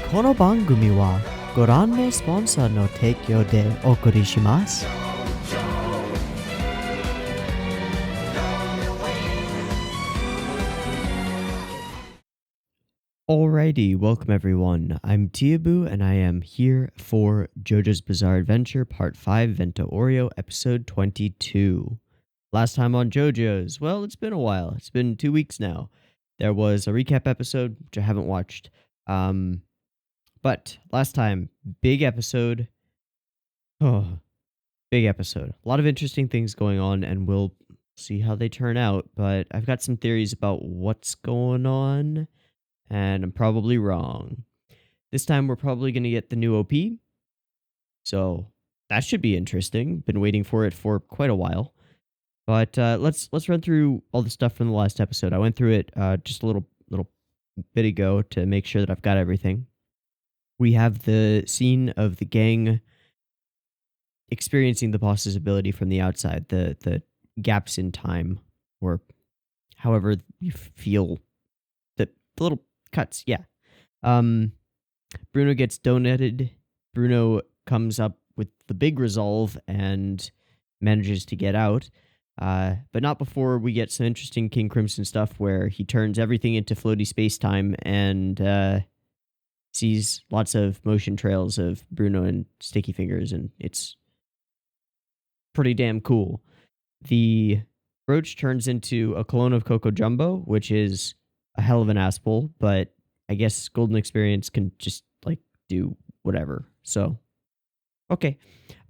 この番組はご覧のスポンサーの提供でお送りします。Alrighty, welcome everyone. I'm Teeaboo and I am here for Jojo's Bizarre Adventure Part 5 Vento Oreo Episode 22. Last time on Jojo's, well, it's been a while. It's been 2 weeks now. There was a recap episode, which I haven't watched. But last time, big episode. Oh, big episode. A lot of interesting things going on, and we'll see how they turn out. But I've got some theories about what's going on, and I'm probably wrong. This time, we're probably going to get the new OP. So that should be interesting. Been waiting for it for quite a while. But let's run through all the stuff from the last episode. I went through it just a little bit ago to make sure that I've got everything. We have the scene of the gang experiencing the boss's ability from the outside, the gaps in time, or however you feel, the little cuts, yeah. Bruno gets donated. Bruno comes up with the big resolve and manages to get out. But not before we get some interesting King Crimson stuff where he turns everything into floaty space-time and sees lots of motion trails of Bruno and Sticky Fingers, and it's pretty damn cool. The brooch turns into a clone of Coco Jumbo, which is a hell of an ass pull, but I guess Golden Experience can just, like, do whatever. So, okay.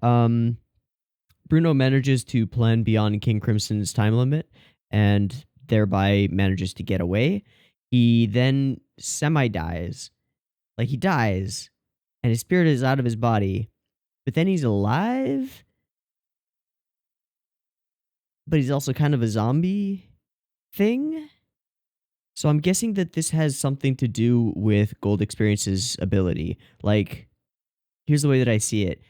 Bruno manages to plan beyond King Crimson's time limit, and thereby manages to get away. He then semi-dies. Like, he dies, and his spirit is out of his body, but then he's alive? But he's also kind of a zombie thing? So I'm guessing that this has something to do with Gold Experience's ability. Like, here's the way that I see it.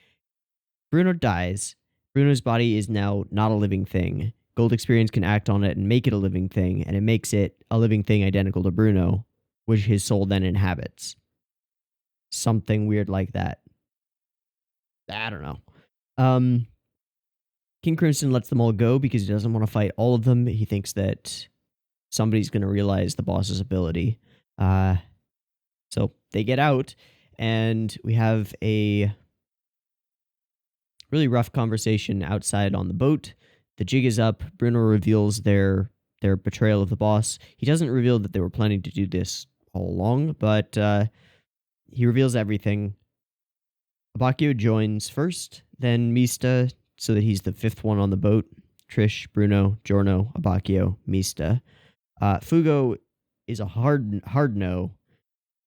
Bruno dies. Bruno's body is now not a living thing. Gold Experience can act on it and make it a living thing, and it makes it a living thing identical to Bruno, which his soul then inhabits. Something weird like that. I don't know. King Crimson lets them all go because he doesn't want to fight all of them. He thinks that somebody's going to realize the boss's ability. So they get out, and we have a really rough conversation outside on the boat. The jig is up. Bruno reveals their betrayal of the boss. He doesn't reveal that they were planning to do this all along, but he reveals everything. Abakio joins first, then Mista, so that he's the fifth one on the boat. Trish, Bruno, Giorno, Abakio, Mista. Fugo is a hard no.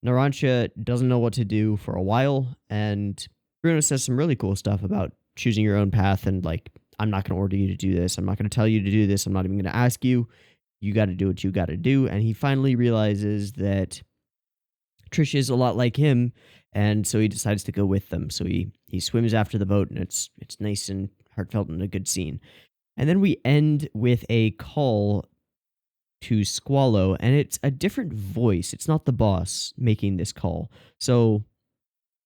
Narancia doesn't know what to do for a while, and Bruno says some really cool stuff about choosing your own path and, like, I'm not going to order you to do this. I'm not going to tell you to do this. I'm not even going to ask you. You got to do what you got to do. And he finally realizes that Trish is a lot like him, and so he decides to go with them. So he swims after the boat, and it's nice and heartfelt and a good scene. And then we end with a call to Squallow, and it's a different voice. It's not the boss making this call. So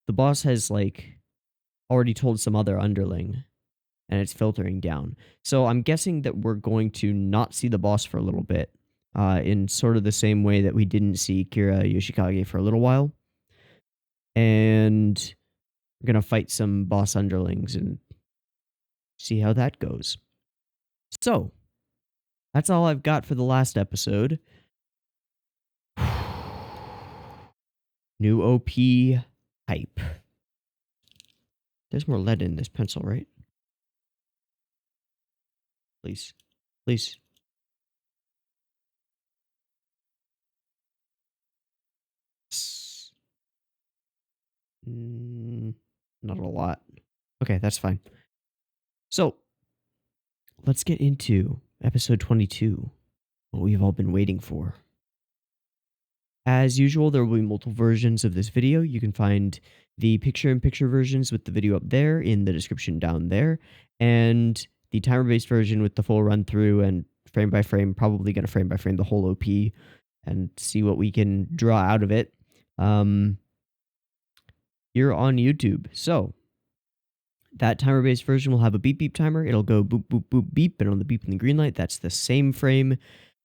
the boss has, like, already told some other underling, and it's filtering down. So I'm guessing that we're going to not see the boss for a little bit. In sort of the same way that we didn't see Kira Yoshikage for a little while. And we're going to fight some boss underlings and see how that goes. So, that's all I've got for the last episode. New OP hype. There's more lead in this pencil, right? Please. Please. Not a lot. Okay, that's fine. So, let's get into episode 22, what we've all been waiting for. As usual, there will be multiple versions of this video. You can find the picture-in-picture versions with the video up there in the description down there, and the timer-based version with the full run-through and frame-by-frame, probably going to frame-by-frame the whole OP and see what we can draw out of it. here on YouTube. So that timer-based version will have a beep beep timer. It'll go boop boop boop beep, and on the beep in the green light, that's the same frame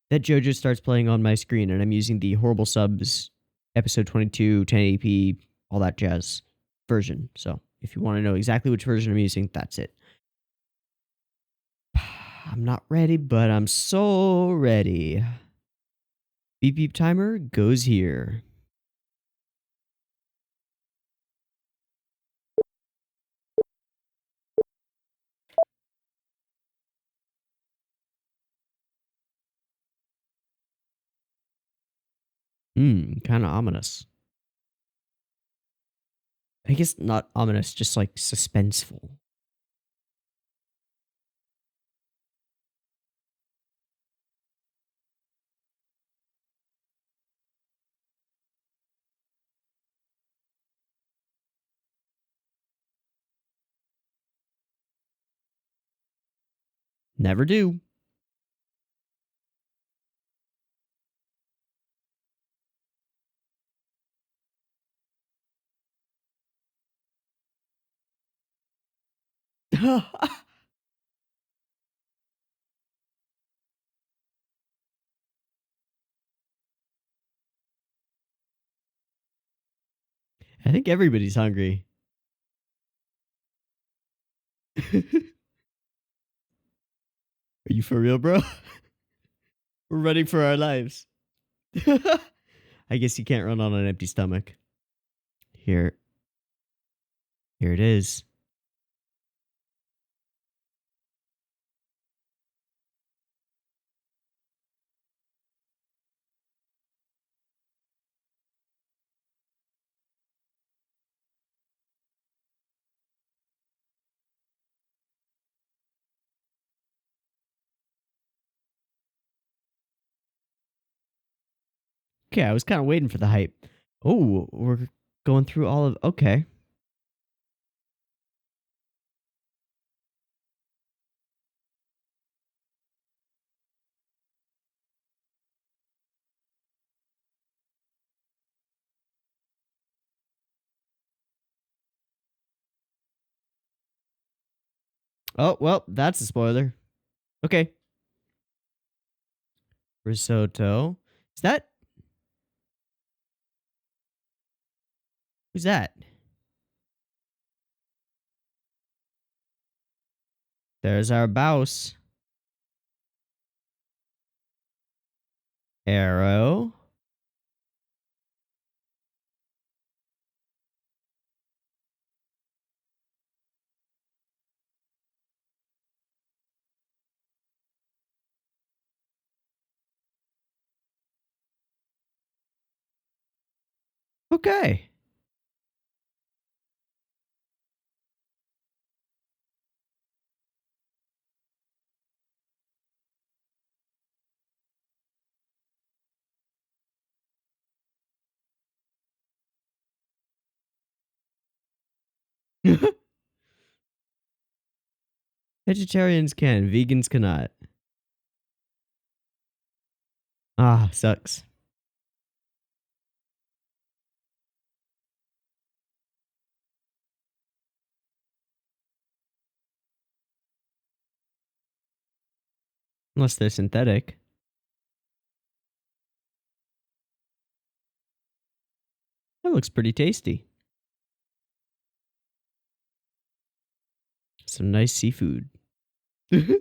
that Jojo starts playing on my screen, and I'm using the Horrible Subs episode 22 1080p all that jazz version. So if you want to know exactly which version I'm using, that's it. I'm not ready, but I'm so ready. Beep beep timer goes here. Kind of ominous. I guess not ominous, just like suspenseful. Never do. I think everybody's hungry. Are you for real, bro? We're running for our lives. I guess you can't run on an empty stomach. Here it is. Okay, I was kind of waiting for the hype. Oh, we're going through all of... Okay. Oh, well, that's a spoiler. Okay. Risotto. Is that... Who's that? There's our boss. Arrow. Okay. Vegetarians can, vegans cannot. Ah, sucks. Unless they're synthetic. That looks pretty tasty. Some nice seafood. They're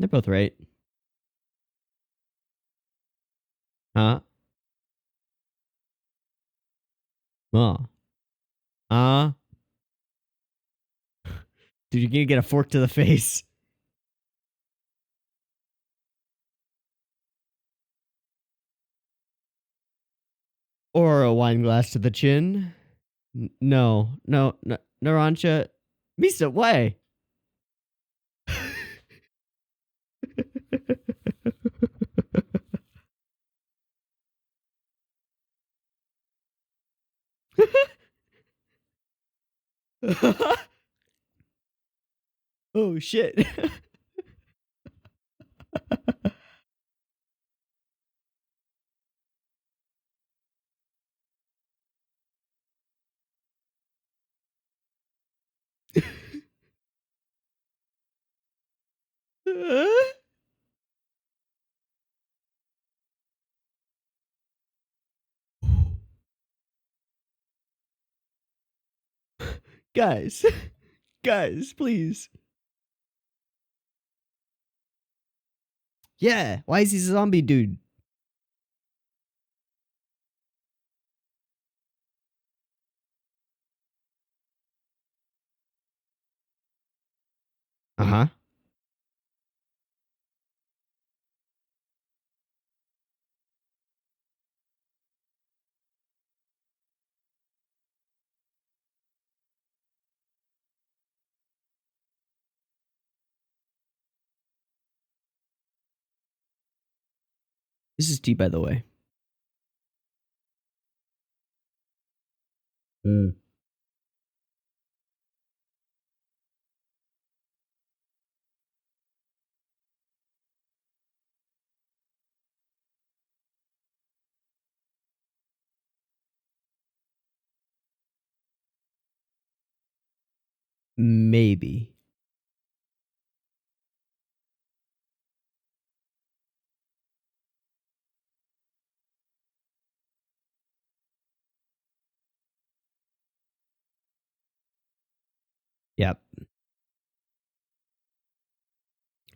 both right. Huh? Oh. Dude, you're gonna get a fork to the face. Or a wine glass to the chin. No. Narancha. Misa, why? Oh, shit. Guys, guys, please. Yeah, why is he a zombie dude? Uh-huh. This is tea, by the way. Mm. Maybe. Yep.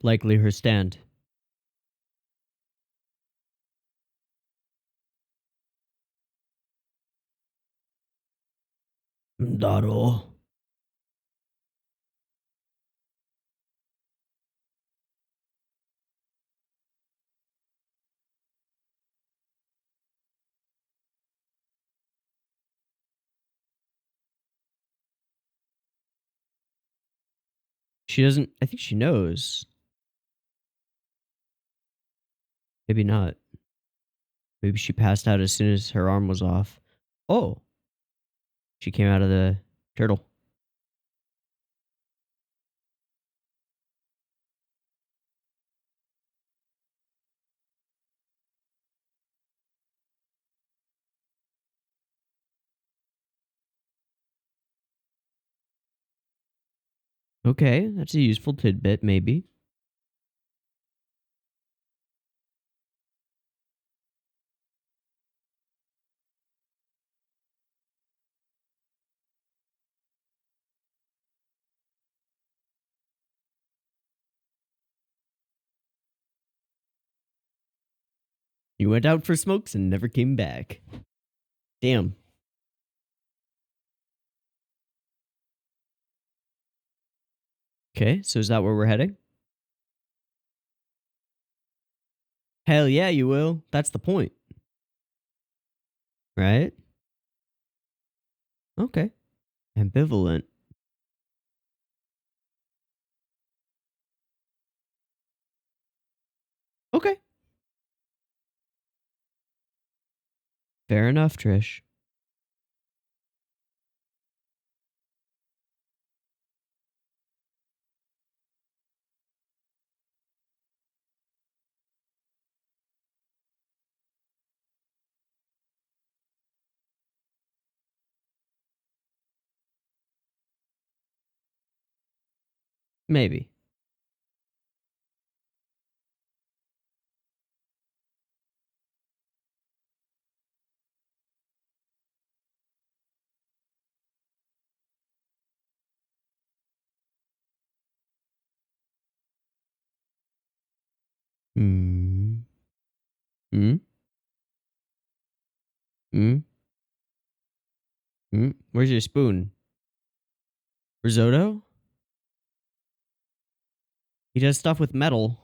Likely her stand. Daro. She doesn't. I think she knows. Maybe not. Maybe she passed out as soon as her arm was off. Oh, she came out of the turtle. Okay, that's a useful tidbit, maybe. You went out for smokes and never came back. Damn. Okay, so is that where we're heading? Hell yeah, you will. That's the point. Right? Okay. Ambivalent. Okay. Fair enough, Trish. Maybe. Hmm. Hmm. Hmm. Hmm. Where's your spoon? Risotto? He does stuff with metal.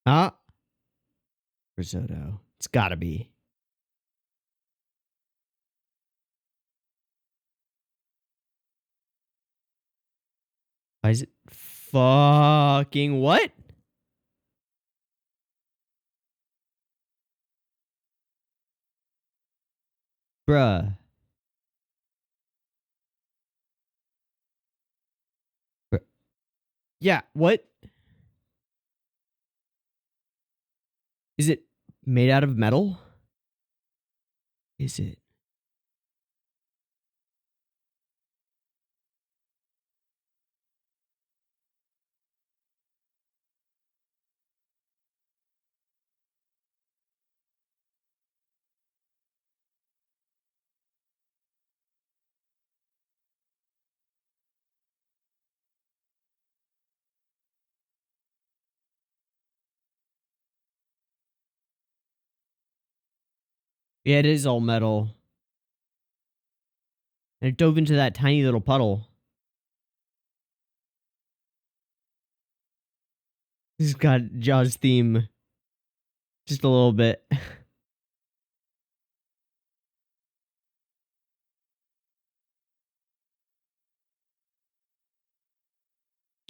Huh? Risotto. It's gotta be. Why is it fucking what? Bruh. Bruh. Yeah, what? Is it made out of metal? Is it? Yeah, it is all metal. And it dove into that tiny little puddle. This has got Jaws theme just a little bit.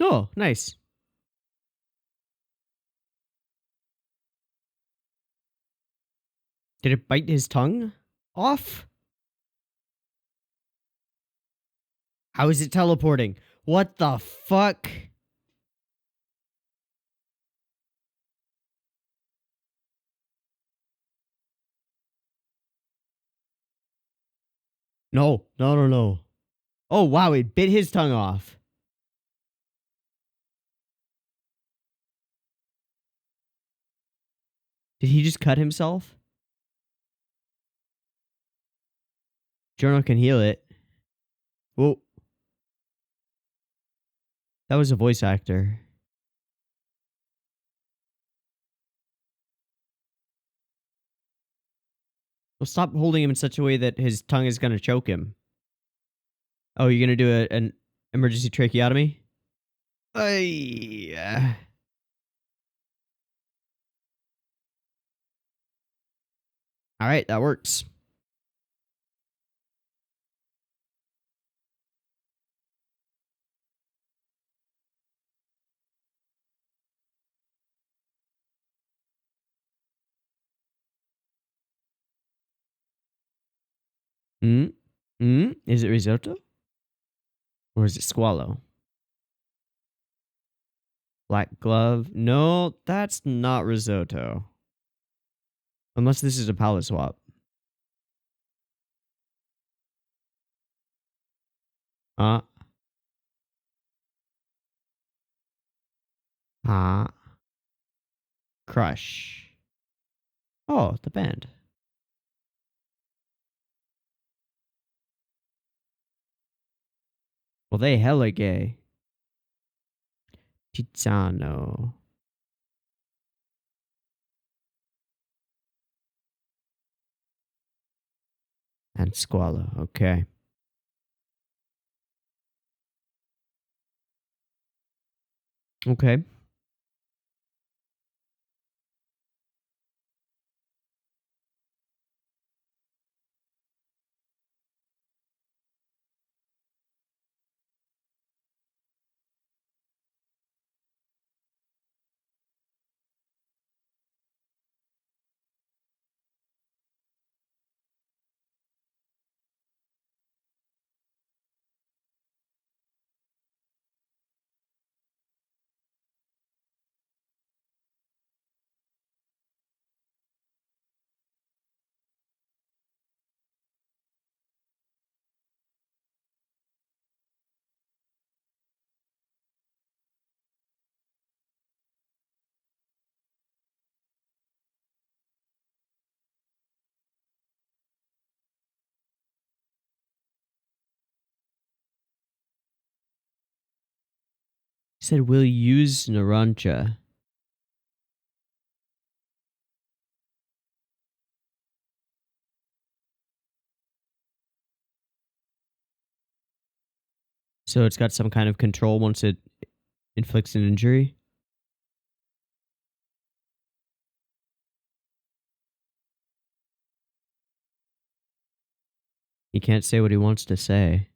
Oh, nice. Did it bite his tongue off? How is it teleporting? What the fuck? No, no, no, no. Oh, wow, it bit his tongue off. Did he just cut himself? Journal can heal it. Whoa, that was a voice actor. Well, stop holding him in such a way that his tongue is going to choke him. Oh, you're going to do an emergency tracheotomy? Ay. All right, that works. Hmm? Hmm? Is it risotto? Or is it squallow? Black glove? No, that's not risotto. Unless this is a palette swap. Uh, uh, Crush. Oh, the band. Well, they hella gay. Tizano. And squallow. Okay. Okay. He said we'll use Narancha. So it's got some kind of control once it inflicts an injury. He can't say what he wants to say.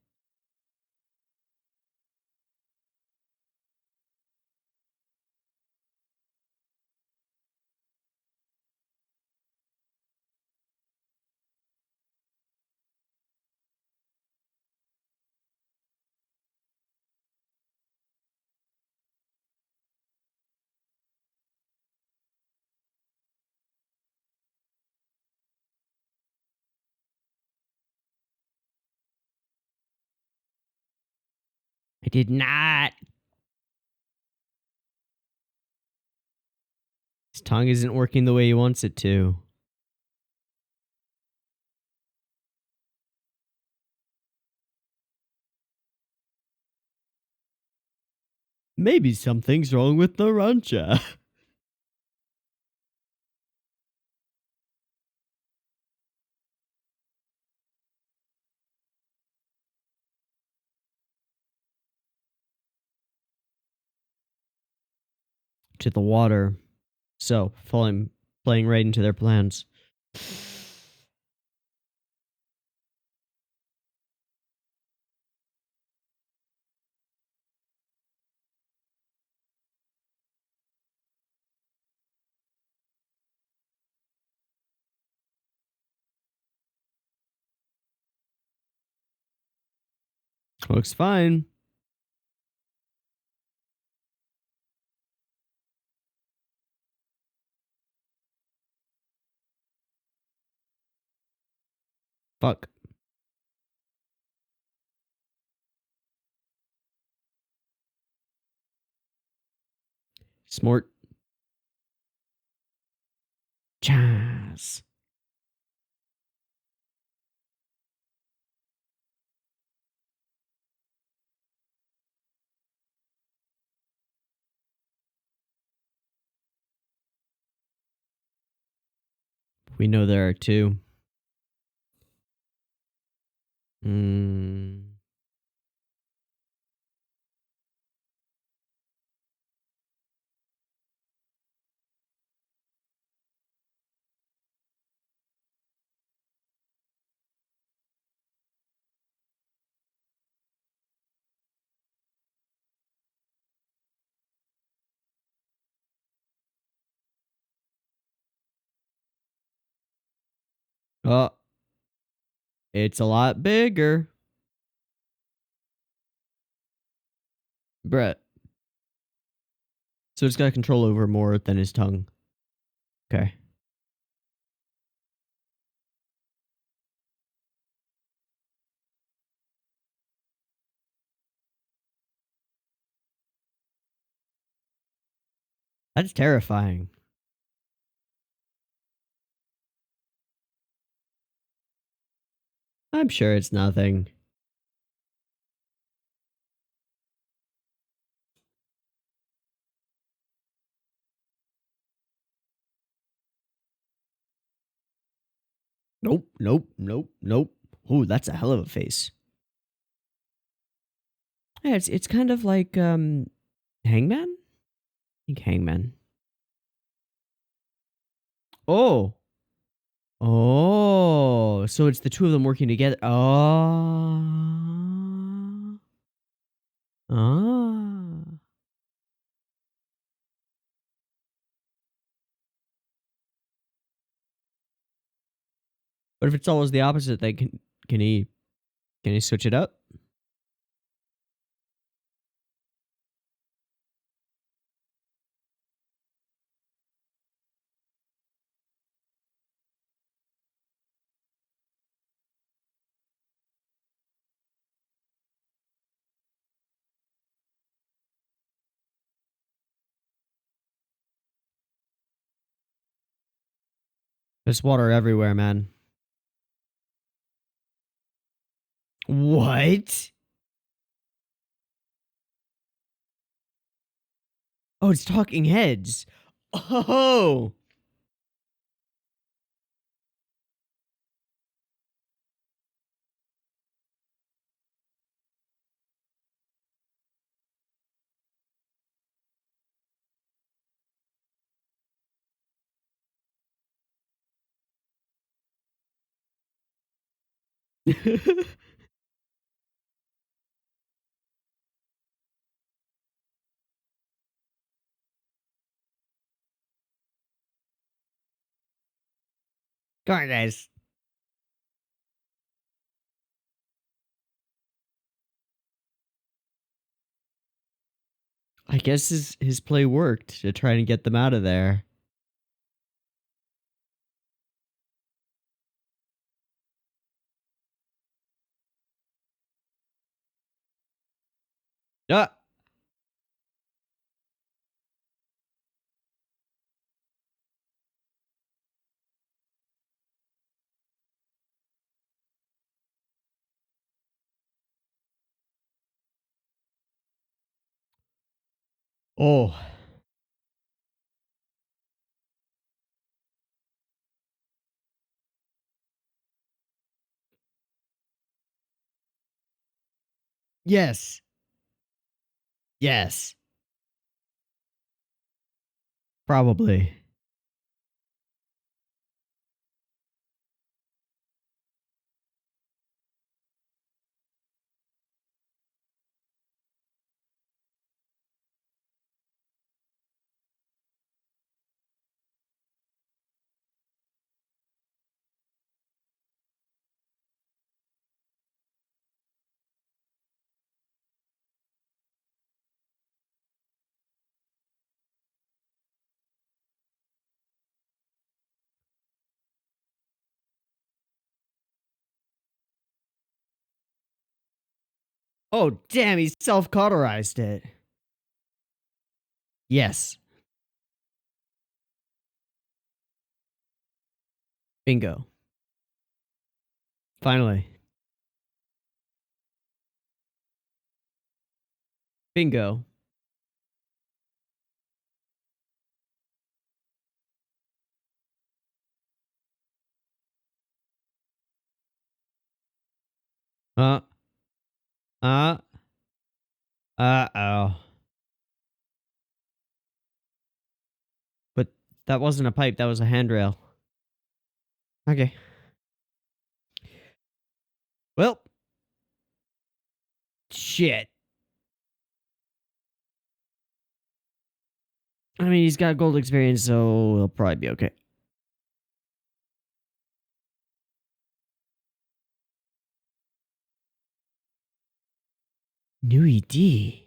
did not. His tongue isn't working the way he wants it to. Maybe something's wrong with the rancha. To the water. So, playing right into their plans. Looks fine. Fuck. Smart. Chaz. We know there are two. Oh, it's a lot bigger. Brett. So it's got control over more than his tongue. Okay. That's terrifying. I'm sure it's nothing. Nope, nope, nope, nope. Ooh, that's a hell of a face. Yeah, it's kind of like Hangman? I think Hangman. Oh. Oh. So it's the two of them working together. Oh. Ah. What if it's always the opposite? They can he switch it up? There's water everywhere, man. What? Oh, it's talking heads. Oh. Come on, guys. I guess his play worked to try and get them out of there. Oh. Yes. Yes. Probably. Oh, damn, he self-cauterized it. Yes. Bingo. Finally. Bingo. Uh, uh, uh-oh. But that wasn't a pipe, that was a handrail. Okay. Well, shit. I mean, he's got gold experience, so he'll probably be okay. New ED.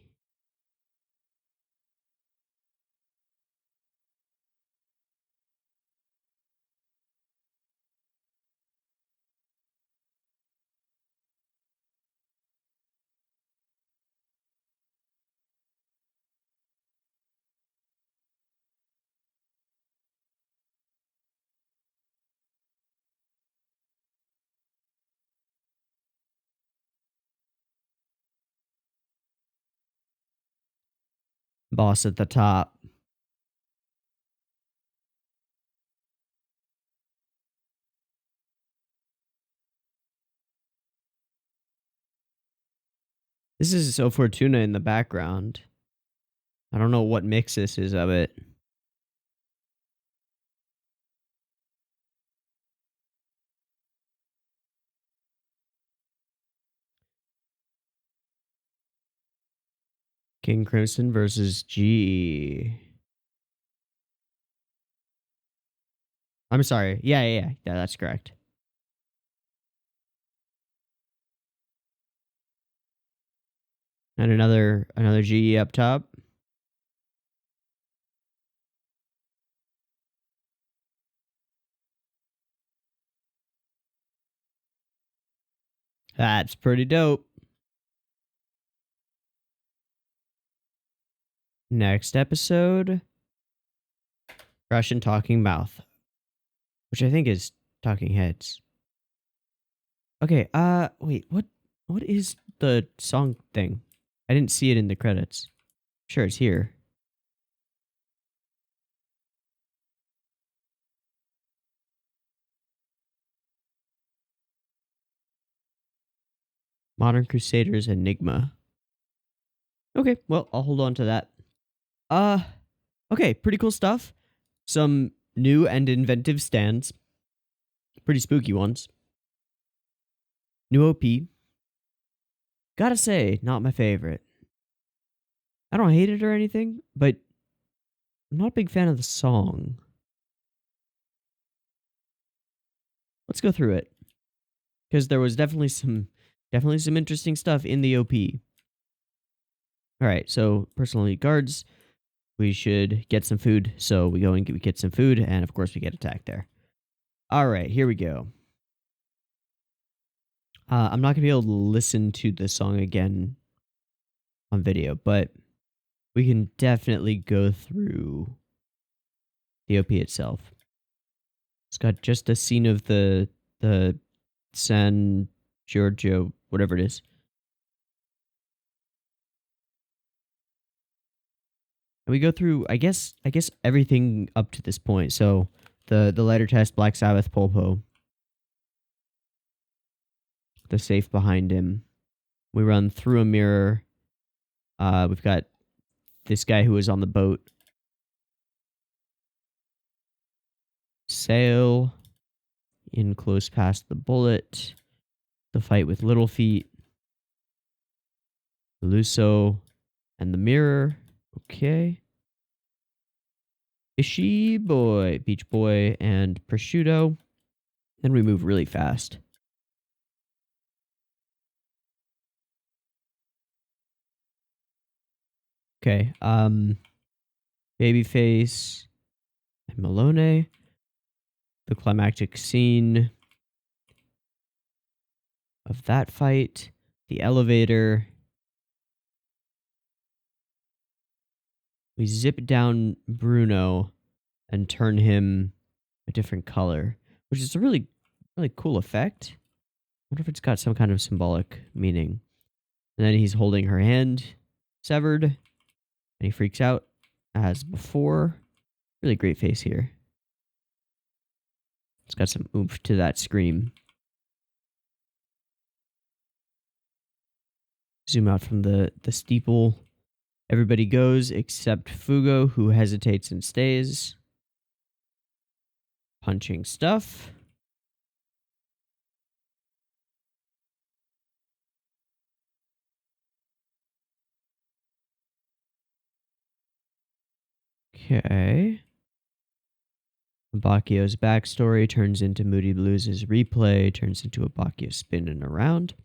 Boss at the top. This is So Fortuna in the background. I don't know what mix this is of it. King Crimson versus G. I'm sorry. Yeah, that's correct. And another GE up top. That's pretty dope. Next episode, Russian Talking Mouth, which I think is Talking Heads. Okay, wait, what is the song thing? I didn't see it in the credits. Sure, it's here. Modern Crusaders Enigma. Okay, well, I'll hold on to that. Okay, pretty cool stuff. Some new and inventive stands. Pretty spooky ones. New OP. Gotta say, not my favorite. I don't hate it or anything, but I'm not a big fan of the song. Let's go through it. Because there was definitely some interesting stuff in the OP. Alright, so personal elite guards. We should get some food. So we go and get some food, and of course we get attacked there. Alright, here we go. I'm not going to be able to listen to the song again on video, but we can definitely go through the OP itself. It's got just a scene of the San Giorgio, whatever it is. And we go through, I guess everything up to this point. So the letter test, Black Sabbath, Polpo, the safe behind him. We run through a mirror. We've got this guy who was on the boat. Sail in close past the bullet. The fight with Little Feet. Luso and the mirror. Okay. Ishi Boy, Beach Boy, and Prosciutto. Then we move really fast. Okay. Babyface and Malone. The climactic scene of that fight. The elevator. We zip down Bruno and turn him a different color, which is a really, really cool effect. I wonder if it's got some kind of symbolic meaning. And then he's holding her hand, severed, and he freaks out as before. Really great face here. It's got some oomph to that scream. Zoom out from the steeple. Everybody goes except Fugo, who hesitates and stays. Punching stuff. Okay. Bakio's backstory turns into Moody Blues' replay, turns into a Bakio spinning around.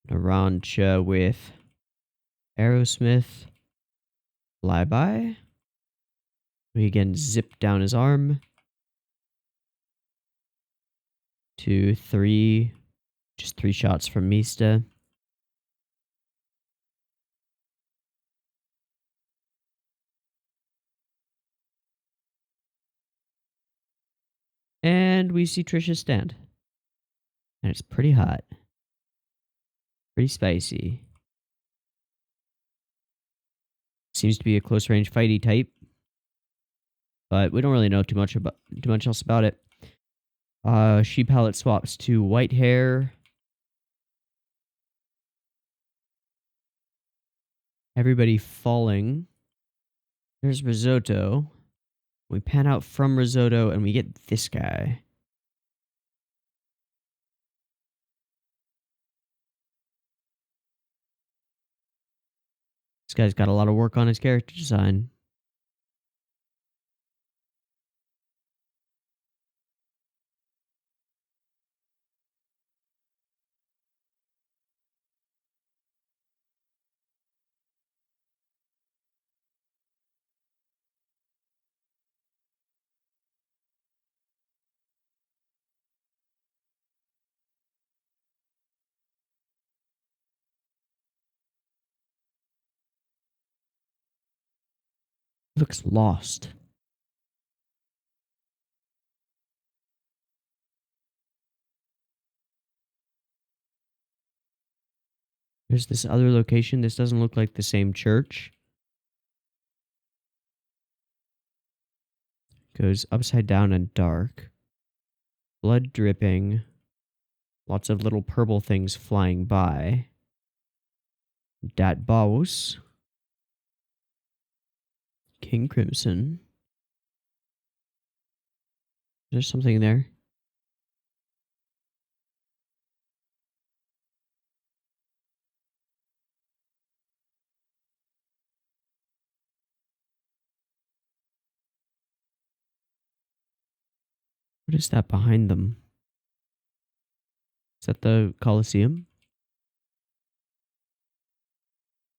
Narancha with Aerosmith. Flyby. We again zip down his arm. 2, 3. Just 3 shots from Mista. And we see Trisha stand. And it's pretty hot. Pretty spicy. Seems to be a close range fighty type. But we don't really know too much else about it. She palette swaps to white hair. Everybody falling. There's Risotto. We pan out from Risotto and we get this guy. This guy's got a lot of work on his character design. Looks lost. There's this other location. This doesn't look like the same church. Goes upside down and dark. Blood dripping. Lots of little purple things flying by. Dat Baus. King Crimson. There's something there. What is that behind them? Is that the Colosseum?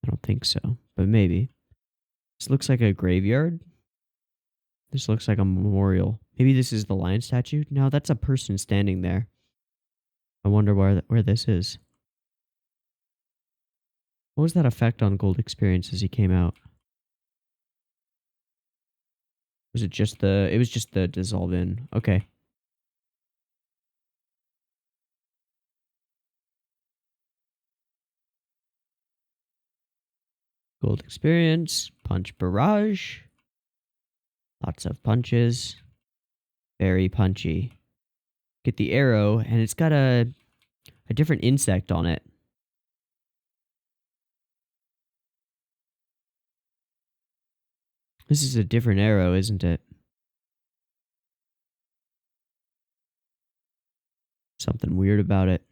I don't think so, but maybe. This looks like a graveyard. This looks like a memorial. Maybe this is the lion statue? No, that's a person standing there. I wonder where this is. What was that effect on Gold Experience as he came out? Was it just the... It was just the dissolve in. Okay. Gold experience. Punch barrage. Lots of punches. Very punchy. Get the arrow, and it's got a different insect on it. This is a different arrow, isn't it? Something weird about it.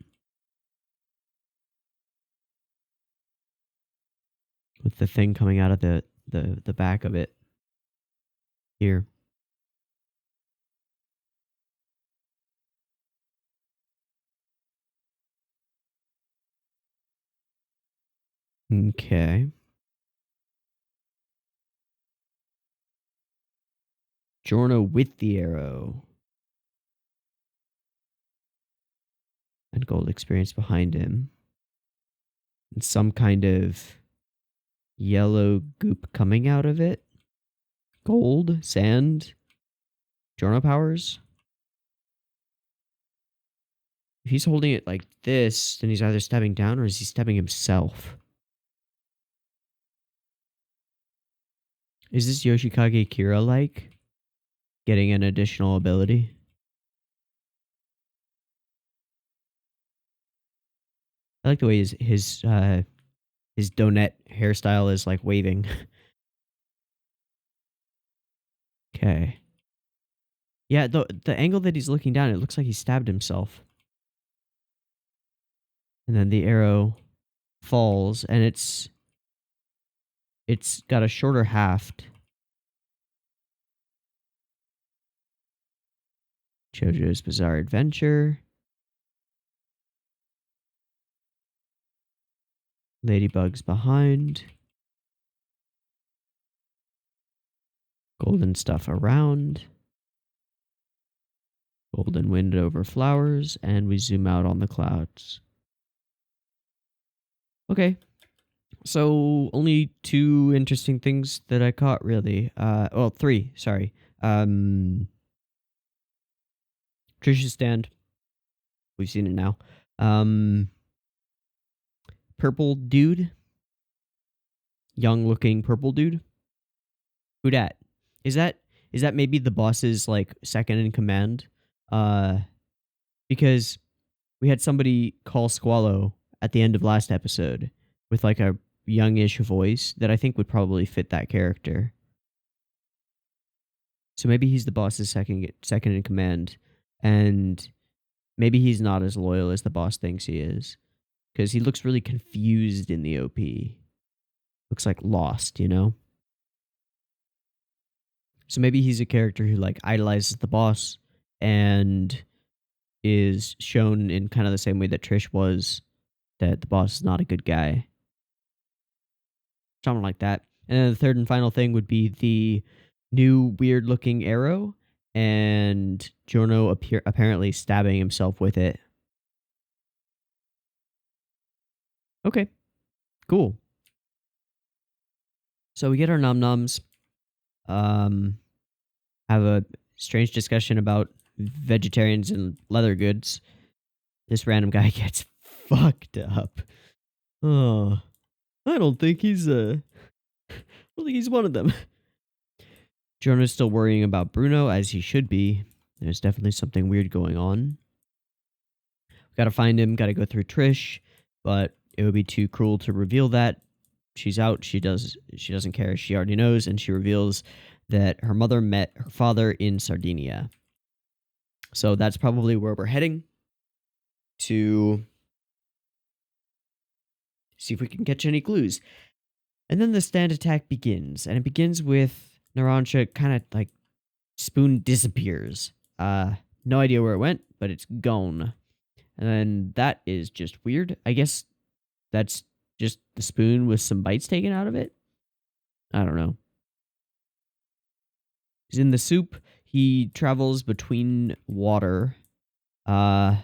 With the thing coming out of the back of it. Here. Okay. Giorno with the arrow. And gold experience behind him. And some kind of yellow goop coming out of it. Gold, sand, Giorno powers. If he's holding it like this, then he's either stabbing down or is he stabbing himself? Is this Yoshikage Kira like? Getting an additional ability? I like the way his donut hairstyle is like waving. Okay. Yeah, the angle that he's looking down, it looks like he stabbed himself. And then the arrow falls, and it's got a shorter haft. Jojo's Bizarre Adventure. Ladybug's behind. Golden stuff around. Golden wind over flowers, and we zoom out on the clouds. Okay. So only 2 interesting things that I caught, really. Well, 3, sorry. Trisha's stand. We've seen it now. Purple dude. Young looking purple dude. Who dat? Is that maybe the boss's like second in command? Because we had somebody call Squallow at the end of last episode with like a youngish voice that I think would probably fit that character. So maybe he's the boss's second in command, and maybe he's not as loyal as the boss thinks he is, because he looks really confused in the OP. Looks like lost, you know? So maybe he's a character who like idolizes the boss and is shown in kind of the same way that Trish was, that the boss is not a good guy. Something like that. And then the third and final thing would be the new weird looking arrow and Giorno apparently stabbing himself with it. Okay. Cool. So we get our nom-noms. Have a strange discussion about vegetarians and leather goods. This random guy gets fucked up. Oh, I don't think he's one of them. Jonah's still worrying about Bruno, as he should be. There's definitely something weird going on. Gotta find him, gotta go through Trish, but it would be too cruel to reveal that. She's out, she doesn't care, she already knows, and she reveals that her mother met her father in Sardinia. So that's probably where we're heading, to see if we can catch any clues. And then the stand attack begins, and it begins with Narancia kind of like spoon disappears. No idea where it went, but it's gone. And then that is just weird. I guess that's just the spoon with some bites taken out of it. I don't know. He's in the soup. He travels between water. I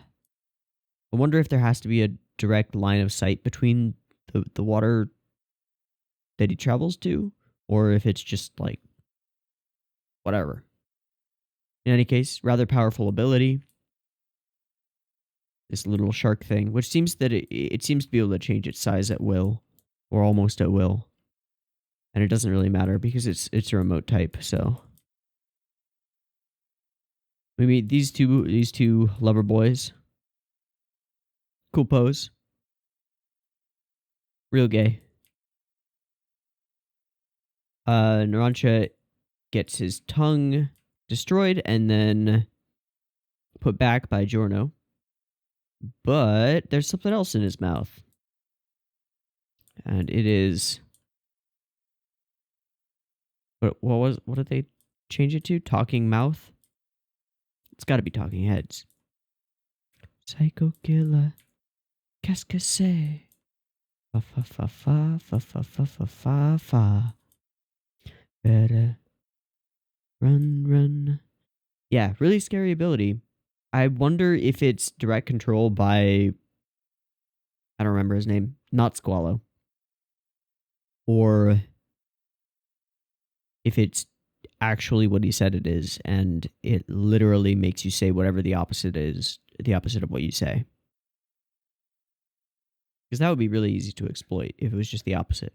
wonder if there has to be a direct line of sight between the water that he travels to, or if it's just like whatever. In any case, rather powerful ability. This little shark thing, which seems that it seems to be able to change its size at will, or almost at will. And it doesn't really matter because it's a remote type, so we meet these two lover boys. Cool pose. Real gay. Narancia gets his tongue destroyed and then put back by Giorno. But there's something else in his mouth. And it is... What did they change it to? Talking mouth? It's gotta be talking heads. Psycho killer. Qu'est-ce que c'est? Fa fa fa fa fa fa fa fa fa fa. Better run. Yeah, really scary ability. I wonder if it's direct control by... I don't remember his name. Not Squallow. Or if it's actually what he said it is, and it literally makes you say whatever the opposite is, the opposite of what you say. Because that would be really easy to exploit if it was just the opposite.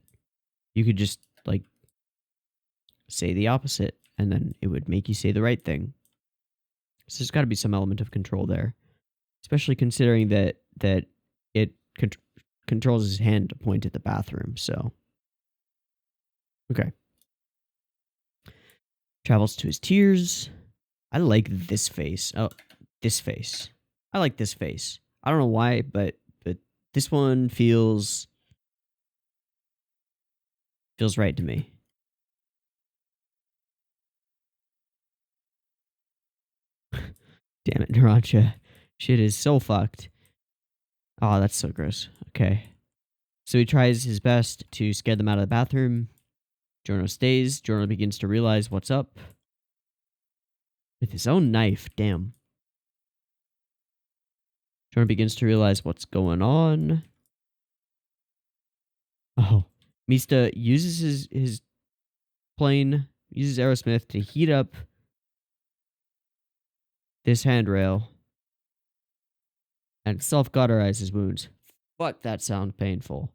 You could just, like, say the opposite, and then it would make you say the right thing. So there's got to be some element of control there. Especially considering that it controls his hand to point at the bathroom, so... Okay. Travels to his tears. I like this face. Oh, this face. I like this face. I don't know why, but this one feels right to me. Damn it, Narancia. Shit is so fucked. Oh, that's so gross. Okay. So he tries his best to scare them out of the bathroom. Giorno stays. Giorno begins to realize what's up. With his own knife, damn. Giorno begins to realize what's going on. Oh. Mista uses his plane, uses Aerosmith to heat up this handrail and self-cauterize his wounds. Fuck, that sound painful.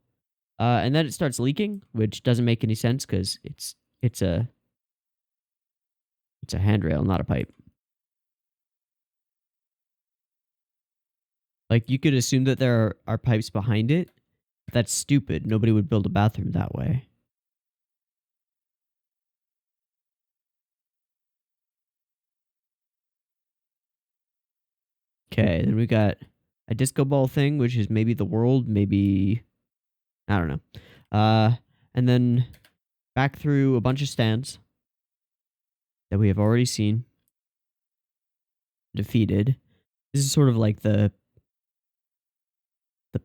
And then it starts leaking, which doesn't make any sense because it's a handrail, not a pipe. Like, you could assume that there are pipes behind it. But that's stupid. Nobody would build a bathroom that way. Okay, then we got a disco ball thing, which is maybe the world, maybe... I don't know. And then back through a bunch of stands that we have already seen. Defeated. This is sort of like the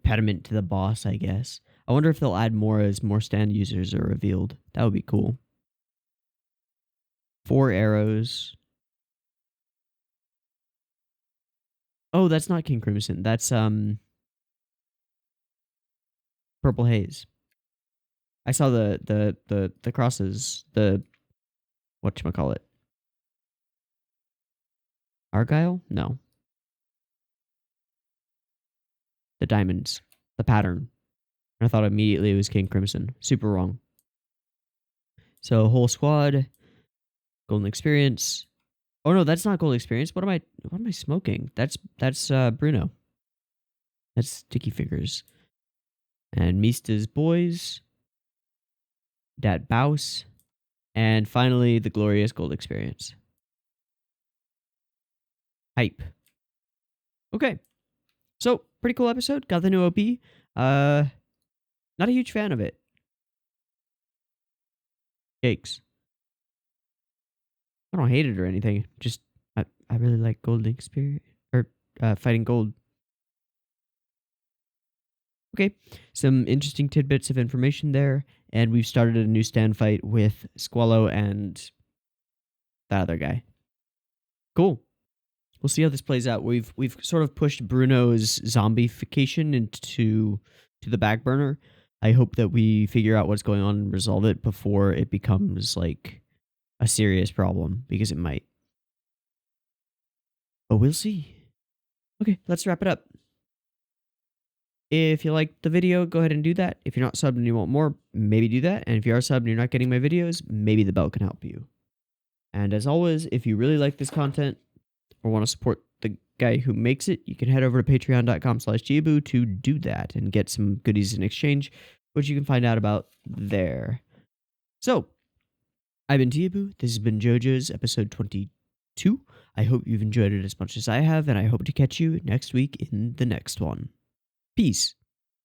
pediment to the boss, I guess. I wonder if they'll add more as more stand users are revealed. That would be cool. 4 arrows. Oh, that's not King Crimson. That's Purple Haze. I saw the crosses. The whatchamacallit? Argyle? No. The diamonds. The pattern. I thought immediately it was King Crimson. Super wrong. So whole squad. Golden experience. Oh no, that's not gold experience. What am I smoking? That's Bruno. That's Sticky Fingers. And Mista's boys. Dat Baus. And finally the glorious gold experience. Hype. Okay. So, pretty cool episode. Got the new OP. Not a huge fan of it. Cakes. I don't hate it or anything. Just I really like Golden Experience or Fighting Gold. Okay, some interesting tidbits of information there, and we've started a new stand fight with Squallow and that other guy. Cool. We'll see how this plays out. We've sort of pushed Bruno's zombification into the back burner. I hope that we figure out what's going on and resolve it before it becomes like a serious problem, because it might. But we'll see. Okay, let's wrap it up. If you liked the video, go ahead and do that. If you're not subbed and you want more, maybe do that. And if you are subbed and you're not getting my videos, maybe the bell can help you. And as always, if you really like this content or want to support the guy who makes it, you can head over to patreon.com/Teeaboo to do that and get some goodies in exchange, which you can find out about there. So, I've been Teeaboo. This has been Jojo's episode 22. I hope you've enjoyed it as much as I have, and I hope to catch you next week in the next one. Peace.